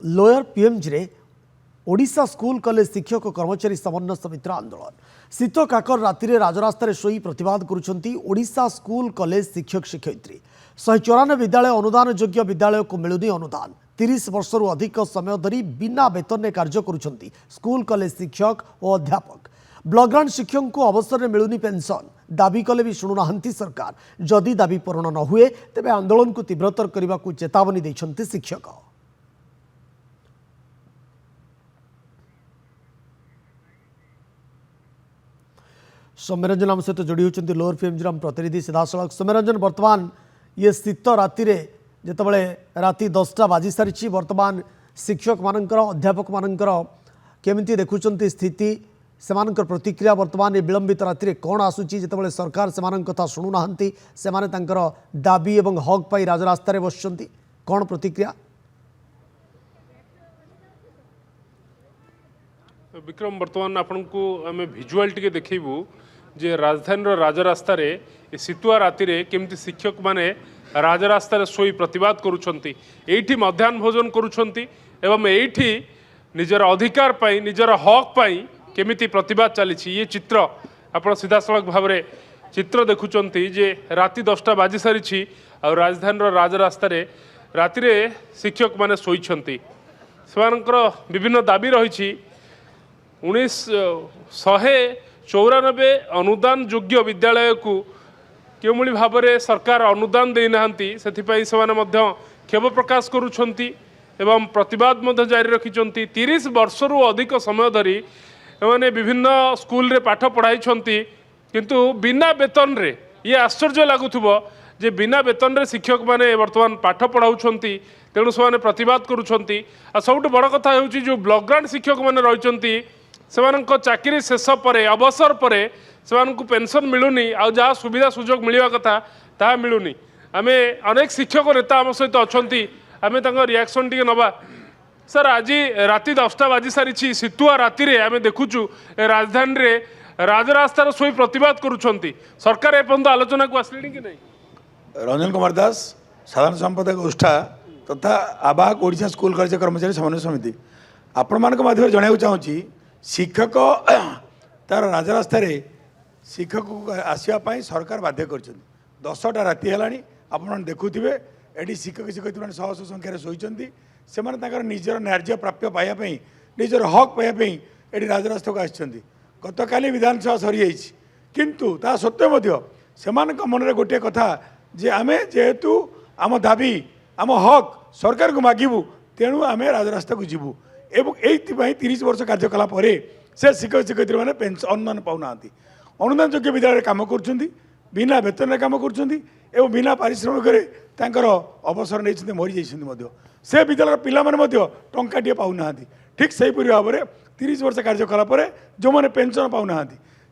Lower PMG रे Odisha school college शिक्षक और कर्मचारी समन्वय समितिर आंदोलन शीत काकर राति राजरास्तार शोई प्रतिवाद करुछंती ओडिशा स्कूल कॉलेज शिक्षक शिक्षयित्री 194 विद्यालय अनुदान योग्य विद्यालय को मिलुनी अनुदान 30 वर्षरु अधिक समय धरी बिना वेतन में कार्य करुछंती स्कूल कॉलेज शिक्षक और अध्यापक ब्लॉकग्रांट शिक्षक को अवसर में मिलुनी पेंशन दाबी कले भी शुणुना सरकार जदि दाबी पूरण न हुए तेबे आंदोलन को तीव्रतर करने को चेतावनी देछंती शिक्षक। सौम्यरंजन आम सहित जोड़ी होती लोअर पीएमजी प्रतिनिधि सीधासलख सौम्यरंजन बर्तमान ये शीत राति जितेबाला राति 10टा बाजी सारी बर्तमान शिक्षक मानकर अध्यापक मानकर केमिति देखुंट स्थिति से प्रतिक्रिया बर्तमान ये विलंबित राति कौन आसूची जितेबाला सरकार से कथा शुणुना से दाबी और हक पाई राजरास्तार बस कौन प्रतिक्रिया? विक्रम बर्तमान आपन को आम भिजुआल टिके देखू जे राजधानी राजरास्त शीतुआ राति केमती शिक्षक माने राजरास्त शोई प्रतिवाद करुछंती एठी मध्याह्न भोजन करुछंती एवं एठी निजर अधिकार पाई निजर हक पाई केमिति प्रतिवाद चली ये चित्र आप सीधा सड़क भाव में चित्र देखुंट जे राति 10टा बाजी सारी आ राजधानी राजरास्त राति शिक्षक माने शोइछंती सेमानकर विभिन्न दाबी रही 1994 अनुदान योग्य विद्यालय को केउमली भाव में सरकार अनुदान देना से खेद प्रकाश करुछंती एवं प्रतिवाद जारी रखिंट 30 वर्षरु अधिक समय धरी एमाने विभिन्न स्कूल रे पाठ पढ़ाई किंतु बिना वेतन रे ये आश्चर्य लगुथुबो जे बिना वेतन रे शिक्षक माने वर्तमान पाठ पढ़ाउछंती तेणु से प्रतिवाद करुछंती आ सबुठ बड़ कथा होउची जो ब्लॉक ग्रांट शिक्षक माने रहिचंती सेमानक चाकरी शेष पर अवसर पर से पेंशन मिलूनी आ जहाँ सुविधा सुजोग मिलवा कथा ता मिलूनी आमे अनेक शिक्षक नेता आम सहित अच्छा आम रिएक्शन टी नवा सर आज राति 10टा बाजी सारी शीतुआ राति आम देखुचु राजधानी रे राजरास्तार शोई प्रतिवाद करुछंती सरकार एपर्यंत आलोचना को आसले कि नहीं? रंजन कुमार दास साधारण संपादक गोष्ठा तथा आवाहक ओडिशा स्कूल कॉलेज कर्मचारी समन्वय समिति आपण मानक माध्यम जणाइବାକୁ चाहूँगी शिक्षक तार राजरास्त शिक्षक आसवाई सरकार बाध्य कर 10टा राति है आप देखुवे ये शिक्षक शिक्षयित्री मैंने शह संख्यार शोचती से निजर न्याय प्राप्य पाइबापी निजर हक पाइबापी ये राजरास्त को आसछंती गत काली विधानसभा सरी किंतु ता सत्वे से मन में गोटे कथा जे आम जेहेतु आम दाबी आम हक सरकार को मागिबू तेणु आम राजरास्त को जीवु एवं ये 30 वर्ष कार्य कला से शिक्षक शिक्षयित्री मैंने पेंशन अनुदान पाऊना अनुदान योग्य विद्यालय कम कर बिना वेतन कम कर बिना पारिश्रमिक अवसर नहीं मरी जाती से विद्यालय पिला टाटे पाऊना ठीक से भाव में 30 वर्ष कार्य कला जो मैंने पेंशन पाऊना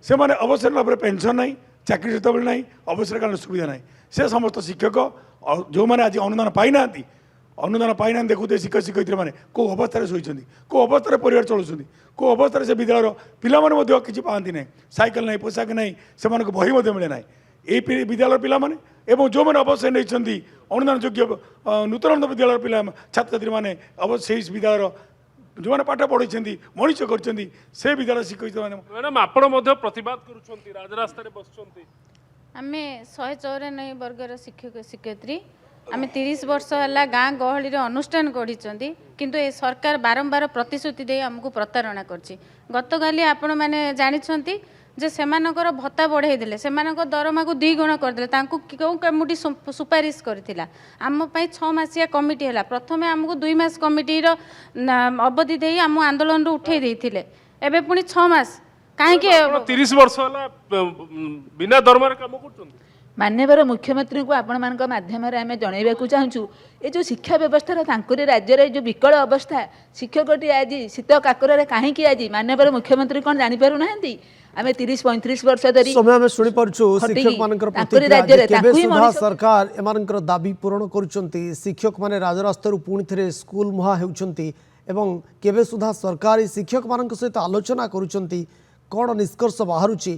से मैंने अवसर ना पेंशन ना चाकरी जो ना अवसर कालीन सुविधा ना से समस्त शिक्षक जो मैंने आज अनुदान पाईना देखुते शिक्षक शिक्षयित्री मैंने कौ अवस्था शोचती कौ अवस्था परिवार चलुँच कौ अवस्था से विद्यालय पिला किसी पाती ना साइकेल ना पोशाक ना से बही मिले ना ये विद्यालय पिला जो मैंने अवसर नहीं अनुदान योग्य नूतन विद्यालय पिला छात्र छात्री मैंने अवश्य विद्यालय जो मैंने पाठ पढ़ी मनीष कर विद्यालय शिक्षयित्री मैंने मैडम आप प्रतिवाद कर राजरास्तार बस आम 194 वर्गर शिक्षक शिक्षयित्री आम 30 वर्ष है गाँ गहली अनुष्ठान गढ़ी किंतु ये सरकार बारंबार प्रतिश्रुति दे आमको प्रतारणा करछि गत काली आपण मैंने जानी जे सेमानकर भत्ता बढ़ाई देले सेमानकर दरमा को 2 गुण करदेले तांको क्यों कमिटी सुपारिश करथिला आम पई 6 मासिया कमिटी है प्रथमे आमको 2 मास कमिटी अवधि दे आम आंदोलन रो उठे देथिले एबे पुनी 6 मास काहे के 30 वर्ष है बिना दरमा काम करछन मान्यवर मुख्यमंत्री को आपण मान माध्यम आम जनवाक चाहूँ ये जो शिक्षा व्यवस्था राज्य जो विकल अवस्था शिक्षकटी आज शीत काकर कहीं आज मान्यवर मुख्यमंत्री कौन जापर ना आम 30-35 वर्ष धरी समय शुणी पार्छु शिक्षक मानकर प्रतिक्रिया सरकार एमानकर दाबी पूरण करुचंती शिक्षक माने राजरास्तार पुणी थे स्कूल मुहा हेउचंती एवं केबे सुधा सरकार शिक्षक मानक सहित आलोचना करुचंती कौन निष्कर्ष बाहरुची